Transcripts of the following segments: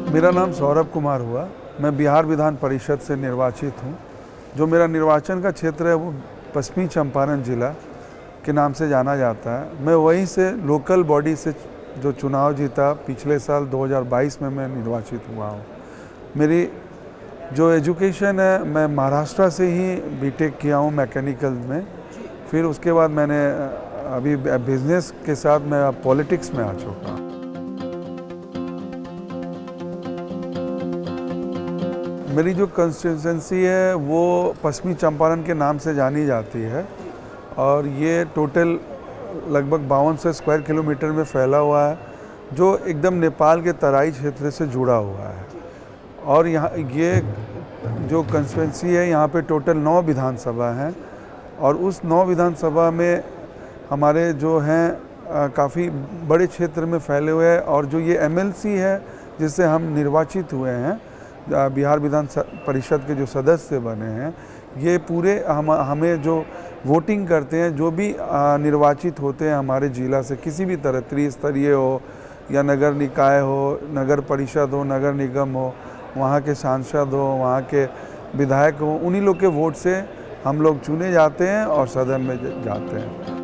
मेरा नाम सौरभ कुमार हुआ। मैं बिहार विधान परिषद से निर्वाचित हूँ। जो मेरा निर्वाचन का क्षेत्र है वो पश्चिमी चंपारण जिला के नाम से जाना जाता है। मैं वहीं से लोकल बॉडी से जो चुनाव जीता पिछले साल 2022 में मैं निर्वाचित हुआ हूँ। मेरी जो एजुकेशन है, मैं महाराष्ट्र से ही बीटेक किया हूँ मैकेनिकल में। फिर उसके बाद मैंने अभी बिजनेस के साथ मैं पॉलिटिक्स में आ चुका हूँ। मेरी जो कंस्टिट्यूंसी है वो पश्चिमी चंपारण के नाम से जानी जाती है और ये टोटल लगभग 5200 स्क्वायर किलोमीटर में फैला हुआ है, जो एकदम नेपाल के तराई क्षेत्र से जुड़ा हुआ है। और यहाँ ये जो कंस्टिट्यूंसी है, यहाँ पे टोटल 9 विधानसभा हैं और उस 9 विधानसभा में हमारे जो हैं काफ़ी बड़े क्षेत्र में फैले हुए हैं। और जो ये एमएलसी है जिससे हम निर्वाचित हुए हैं, बिहार विधान परिषद के जो सदस्य बने हैं, ये पूरे हमें जो वोटिंग करते हैं, जो भी निर्वाचित होते हैं हमारे जिला से, किसी भी तरह त्रिस्तरीय हो या नगर निकाय हो, नगर परिषद हो, नगर निगम हो, वहाँ के सांसद हो, वहाँ के विधायक हो, उन्हीं लोग के वोट से हम लोग चुने जाते हैं और सदन में जाते हैं।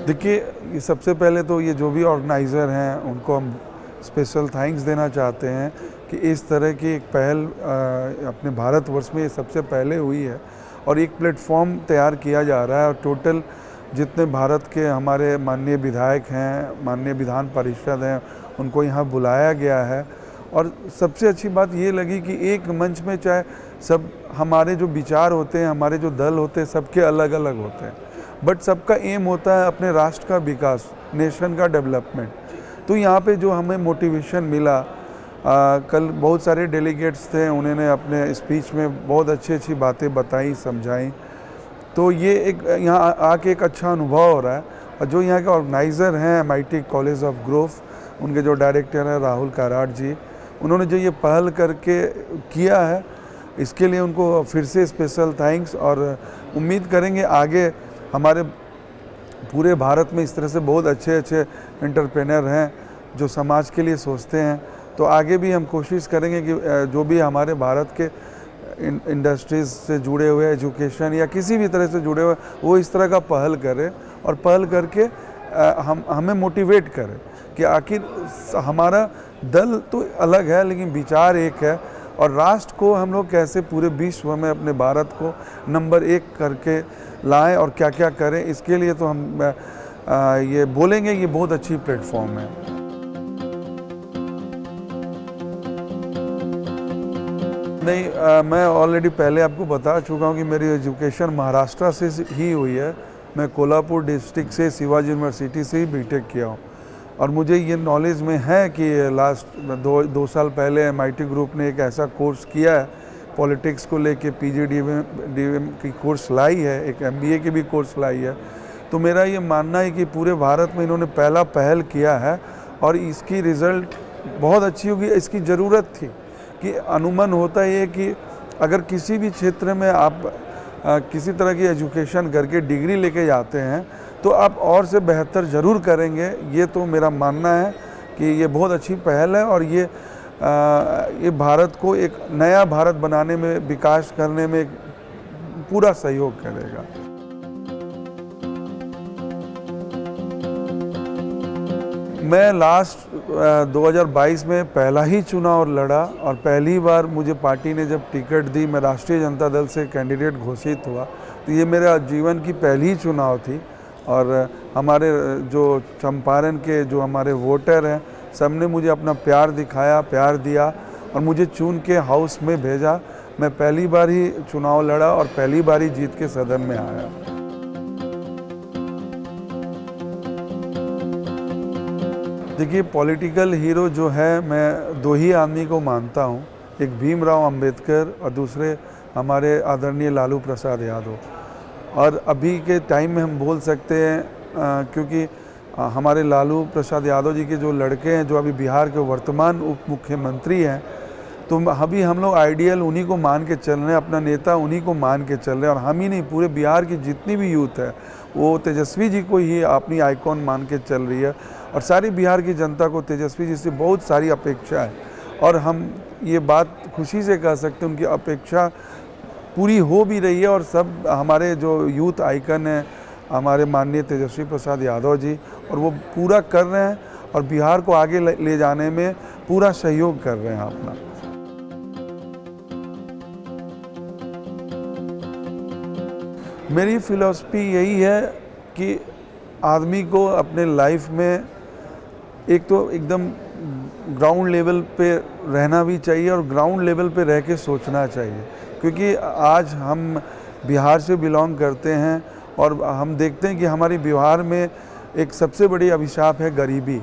देखिए, ये सबसे पहले तो ये जो भी ऑर्गेनाइज़र हैं उनको हम स्पेशल थैंक्स देना चाहते हैं कि इस तरह की एक पहल अपने भारतवर्ष में ये सबसे पहले हुई है और एक प्लेटफॉर्म तैयार किया जा रहा है। और टोटल जितने भारत के हमारे माननीय विधायक हैं, माननीय विधान परिषद हैं, उनको यहाँ बुलाया गया है। और सबसे अच्छी बात ये लगी कि एक मंच में चाहे सब हमारे जो विचार होते हैं, हमारे जो दल होते हैं, सबके अलग अलग होते हैं, बट सबका एम होता है अपने राष्ट्र का विकास, नेशन का डेवलपमेंट। तो यहाँ पे जो हमें मोटिवेशन मिला, कल बहुत सारे डेलीगेट्स थे, उन्होंने अपने स्पीच में बहुत अच्छी बातें बताई, समझाई। तो ये एक यहाँ आके एक अच्छा अनुभव हो रहा है। और जो यहाँ के ऑर्गेनाइज़र हैं MIT कॉलेज ऑफ ग्रोथ, उनके जो डायरेक्टर हैं राहुल कराड़ जी, उन्होंने जो ये पहल करके किया है, इसके लिए उनको फिर से स्पेशल थैंक्स। और उम्मीद करेंगे आगे हमारे पूरे भारत में इस तरह से बहुत अच्छे एंटरप्रेन्योर हैं जो समाज के लिए सोचते हैं। तो आगे भी हम कोशिश करेंगे कि जो भी हमारे भारत के इंडस्ट्रीज़ से जुड़े हुए, एजुकेशन या किसी भी तरह से जुड़े हुए, वो इस तरह का पहल करें और पहल करके हमें मोटिवेट करें कि आखिर हमारा दल तो अलग है लेकिन विचार एक है। और राष्ट्र को हम लोग कैसे पूरे विश्व में अपने भारत को नंबर 1 करके लाएं और क्या क्या करें, इसके लिए तो हम ये बोलेंगे। ये बहुत अच्छी प्लेटफॉर्म है। नहीं, मैं ऑलरेडी पहले आपको बता चुका हूँ कि मेरी एजुकेशन महाराष्ट्र से ही हुई है। मैं कोल्हापुर डिस्ट्रिक्ट से शिवाजी यूनिवर्सिटी से ही बीटेक किया हूँ। और मुझे ये नॉलेज में है कि लास्ट 2 साल पहले MIT ग्रुप ने एक ऐसा कोर्स किया है, पॉलिटिक्स को लेके PGDM की कोर्स लाई है, एक MBA की भी कोर्स लाई है। तो मेरा ये मानना है कि पूरे भारत में इन्होंने पहला पहल किया है और इसकी रिज़ल्ट बहुत अच्छी होगी। इसकी ज़रूरत थी कि अनुमान होता है कि अगर किसी भी क्षेत्र में आप किसी तरह की एजुकेशन करके डिग्री लेके जाते हैं तो आप और से बेहतर ज़रूर करेंगे। ये तो मेरा मानना है कि ये बहुत अच्छी पहल है और ये भारत को एक नया भारत बनाने में, विकास करने में पूरा सहयोग करेगा। मैं लास्ट 2022 में पहला ही चुनाव लड़ा और पहली बार मुझे पार्टी ने जब टिकट दी, मैं राष्ट्रीय जनता दल से कैंडिडेट घोषित हुआ। तो ये मेरा जीवन की पहली चुनाव थी और हमारे जो चंपारण के जो हमारे वोटर हैं, सबने मुझे अपना प्यार दिखाया, प्यार दिया और मुझे चुन के हाउस में भेजा। मैं पहली बार ही चुनाव लड़ा और पहली बार ही जीत के सदन में आया। देखिए, पॉलिटिकल हीरो जो है, मैं 2 ही आदमी को मानता हूँ, एक भीमराव अंबेडकर और दूसरे हमारे आदरणीय लालू प्रसाद यादव। और अभी के टाइम में हम बोल सकते हैं क्योंकि हमारे लालू प्रसाद यादव जी के जो लड़के हैं, जो अभी बिहार के वर्तमान उप मुख्यमंत्री हैं, तो अभी हम लोग आइडियल उन्हीं को मान के चल रहे हैं, अपना नेता उन्हीं को मान के चल रहे हैं। और हम ही नहीं, पूरे बिहार की जितनी भी यूथ है वो तेजस्वी जी को ही अपनी आइकॉन मान के चल रही है और सारी बिहार की जनता को तेजस्वी जी से बहुत सारी अपेक्षा है और हम ये बात खुशी से कह सकते हैं उनकी अपेक्षा पूरी हो भी रही है और सब हमारे जो यूथ आइकन हैं हमारे माननीय तेजस्वी प्रसाद यादव जी और वो पूरा कर रहे हैं और बिहार को आगे ले जाने में पूरा सहयोग कर रहे हैं अपना। मेरी फिलॉसफी यही है कि आदमी को अपने लाइफ में एक तो एकदम ग्राउंड लेवल पे रहना भी चाहिए और ग्राउंड लेवल पे रह के सोचना चाहिए, क्योंकि आज हम बिहार से बिलोंग करते हैं और हम देखते हैं कि हमारी बिहार में एक सबसे बड़ी अभिशाप है गरीबी,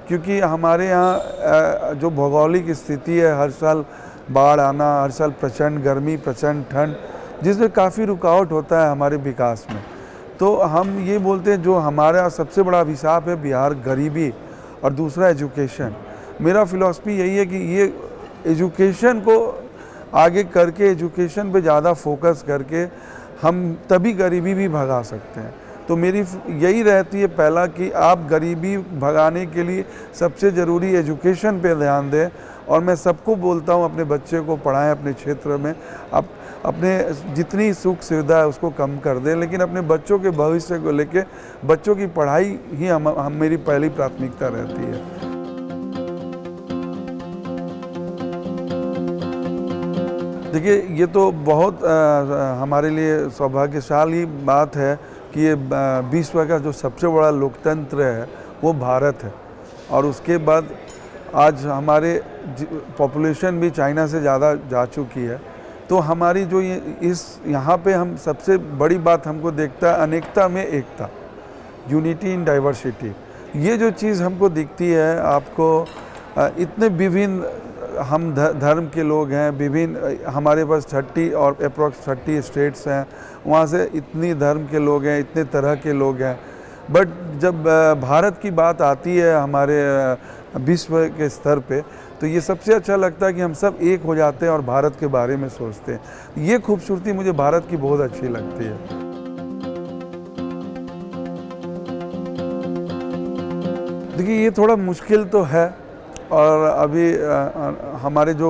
क्योंकि हमारे यहाँ जो भौगोलिक स्थिति है, हर साल बाढ़ आना, हर साल प्रचंड गर्मी, प्रचंड ठंड, जिसमें काफ़ी रुकावट होता है हमारे विकास में। तो हम ये बोलते हैं जो हमारा सबसे बड़ा अभिशाप है बिहार, गरीबी और दूसरा एजुकेशन। मेरा फिलॉसफी यही है कि ये एजुकेशन को आगे करके, एजुकेशन पे ज़्यादा फोकस करके हम तभी गरीबी भी भगा सकते हैं। तो मेरी यही रहती है पहला कि आप गरीबी भगाने के लिए सबसे ज़रूरी एजुकेशन पे ध्यान दें और मैं सबको बोलता हूँ अपने बच्चे को पढ़ाएं अपने क्षेत्र में। आप अपने जितनी सुख सुविधा है उसको कम कर दें, लेकिन अपने बच्चों के भविष्य को लेके बच्चों की पढ़ाई ही हम मेरी पहली प्राथमिकता रहती है। देखिए, ये तो बहुत हमारे लिए सौभाग्यशाली बात है कि ये विश्व का जो सबसे बड़ा लोकतंत्र है वो भारत है और उसके बाद आज हमारे पॉपुलेशन भी चाइना से ज़्यादा जा चुकी है। तो हमारी जो यहाँ पे हम सबसे बड़ी बात हमको देखता है अनेकता में एकता, यूनिटी इन डाइवर्सिटी। ये जो चीज़ हमको दिखती है, आपको इतने विभिन्न हम धर्म के लोग हैं, विभिन्न हमारे पास 30 और अप्रॉक्स 30 स्टेट्स हैं, वहाँ से इतनी धर्म के लोग हैं, इतने तरह के लोग हैं। बट जब भारत की बात आती है हमारे विश्व के स्तर पे, तो ये सबसे अच्छा लगता है कि हम सब एक हो जाते हैं और भारत के बारे में सोचते हैं। ये खूबसूरती मुझे भारत की बहुत अच्छी लगती है। देखिए, ये थोड़ा मुश्किल तो है और अभी हमारे जो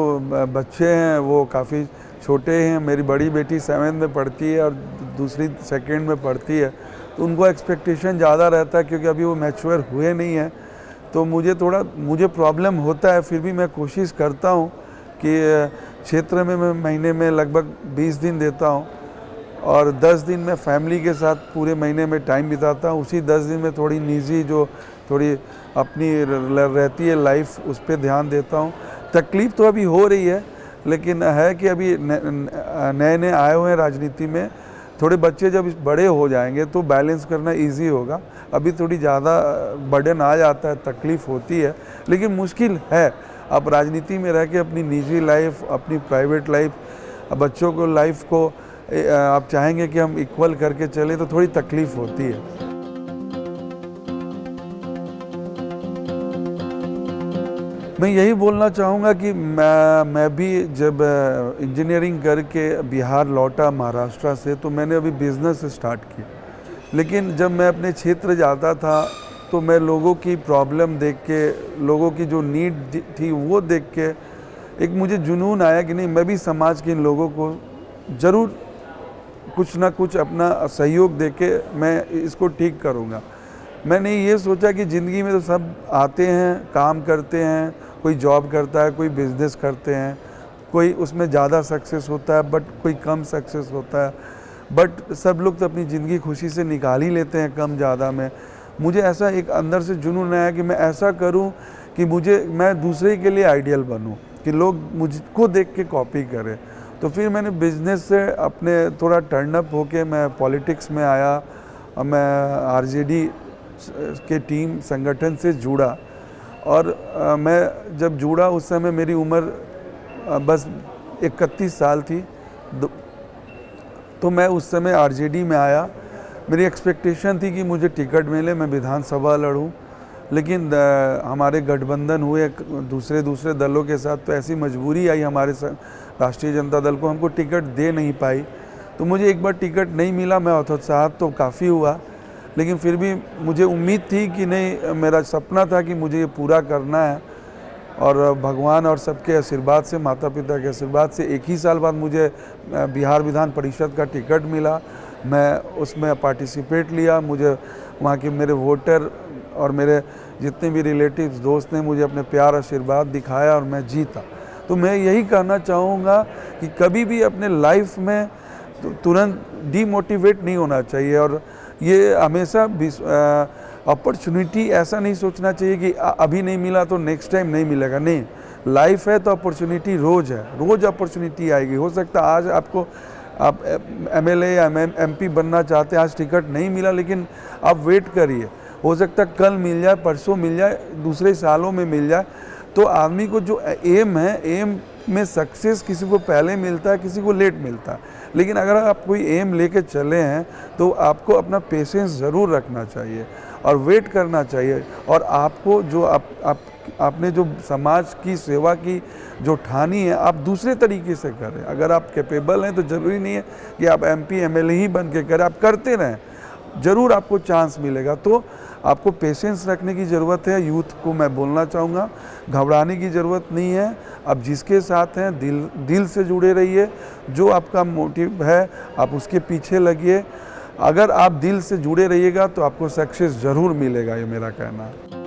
बच्चे हैं वो काफ़ी छोटे हैं। मेरी बड़ी बेटी 7th में पढ़ती है और दूसरी 2nd में पढ़ती है, तो उनको एक्सपेक्टेशन ज़्यादा रहता है क्योंकि अभी वो मैच्योर हुए नहीं हैं। तो मुझे प्रॉब्लम होता है, फिर भी मैं कोशिश करता हूँ कि क्षेत्र में मैं महीने में लगभग 20 दिन देता हूँ और 10 दिन मैं फैमिली के साथ पूरे महीने में टाइम बिताता हूँ। उसी 10 दिन में थोड़ी निजी जो थोड़ी अपनी रहती है लाइफ, उस पर ध्यान देता हूँ। तकलीफ़ तो अभी हो रही है, लेकिन है कि अभी नए नए आए हुए हैं राजनीति में। थोड़े बच्चे जब बड़े हो जाएंगे तो बैलेंस करना इजी होगा। अभी थोड़ी ज़्यादा बर्डन आ जाता है, तकलीफ़ होती है, लेकिन मुश्किल है। आप राजनीति में रह के अपनी निजी लाइफ, अपनी प्राइवेट लाइफ, बच्चों को लाइफ को आप चाहेंगे कि हम इक्वल करके चलें, तो थोड़ी तकलीफ़ होती है। मैं यही बोलना चाहूँगा कि मैं भी जब इंजीनियरिंग करके बिहार लौटा महाराष्ट्र से, तो मैंने अभी बिज़नेस स्टार्ट की। लेकिन जब मैं अपने क्षेत्र जाता था तो मैं लोगों की प्रॉब्लम देख के, लोगों की जो नीड थी वो देख के एक मुझे जुनून आया कि नहीं, मैं भी समाज के इन लोगों को ज़रूर कुछ ना कुछ अपना सहयोग दे के मैं इसको ठीक करूँगा। मैंने ये सोचा कि ज़िंदगी में तो सब आते हैं, काम करते हैं, कोई जॉब करता है, कोई बिज़नेस करते हैं, कोई उसमें ज़्यादा सक्सेस होता है बट कोई कम सक्सेस होता है, बट सब लोग तो अपनी ज़िंदगी खुशी से निकाल ही लेते हैं कम ज़्यादा में। मुझे ऐसा एक अंदर से जुनून आया कि मैं ऐसा करूं कि मैं दूसरे के लिए आइडियल बनूं, कि लोग मुझको देख के कॉपी करें। तो फिर मैंने बिज़नेस से अपने थोड़ा टर्न अप होके मैं पॉलिटिक्स में आया और मैं आरजेडी के टीम संगठन से जुड़ा। और मैं जब जुड़ा उस समय मेरी उम्र बस 31 साल थी। तो मैं उस समय आरजेडी में आया। मेरी एक्सपेक्टेशन थी कि मुझे टिकट मिले, मैं विधानसभा लड़ूं, लेकिन हमारे गठबंधन हुए दूसरे दलों के साथ, तो ऐसी मजबूरी आई हमारे राष्ट्रीय जनता दल को, हमको टिकट दे नहीं पाई। तो मुझे एक बार टिकट नहीं मिला, मैं हतोत्साहित तो काफ़ी हुआ, लेकिन फिर भी मुझे उम्मीद थी कि नहीं, मेरा सपना था कि मुझे ये पूरा करना है। और भगवान और सबके आशीर्वाद से, माता पिता के आशीर्वाद से 1 ही साल बाद मुझे बिहार विधान परिषद का टिकट मिला। मैं उसमें पार्टिसिपेट लिया। मुझे वहाँ के मेरे वोटर और मेरे जितने भी रिलेटिव्स दोस्त ने मुझे अपने प्यार आशीर्वाद दिखाया और मैं जीता। तो मैं यही कहना चाहूँगा कि कभी भी अपने लाइफ में तुरंत डीमोटिवेट नहीं होना चाहिए, और ये हमेशा अपॉर्चुनिटी ऐसा नहीं सोचना चाहिए कि अभी नहीं मिला तो नेक्स्ट टाइम नहीं मिलेगा। नहीं, लाइफ है तो अपॉर्चुनिटी रोज़ है, रोज़ अपॉर्चुनिटी आएगी। हो सकता है आज आप एमएलए या एमपी बनना चाहते हैं, आज टिकट नहीं मिला, लेकिन आप वेट करिए, हो सकता है कल मिल जाए, परसों मिल जाए, दूसरे सालों में मिल जाए। तो आदमी को जो एम है, एम में सक्सेस किसी को पहले मिलता है, किसी को लेट मिलता है, लेकिन अगर आप कोई एम लेके चले हैं तो आपको अपना पेशेंस ज़रूर रखना चाहिए और वेट करना चाहिए। और आपको जो आपने जो समाज की सेवा की जो ठानी है, आप दूसरे तरीके से करें। अगर आप कैपेबल हैं तो ज़रूरी नहीं है कि आप एमपी एमएलए ही बन के करें, आप करते रहें, ज़रूर आपको चांस मिलेगा। तो आपको पेशेंस रखने की ज़रूरत है। यूथ को मैं बोलना चाहूँगा, घबराने की ज़रूरत नहीं है। आप जिसके साथ हैं दिल से जुड़े रहिए, जो आपका मोटिव है आप उसके पीछे लगिए। अगर आप दिल से जुड़े रहिएगा तो आपको सक्सेस ज़रूर मिलेगा, ये मेरा कहना है।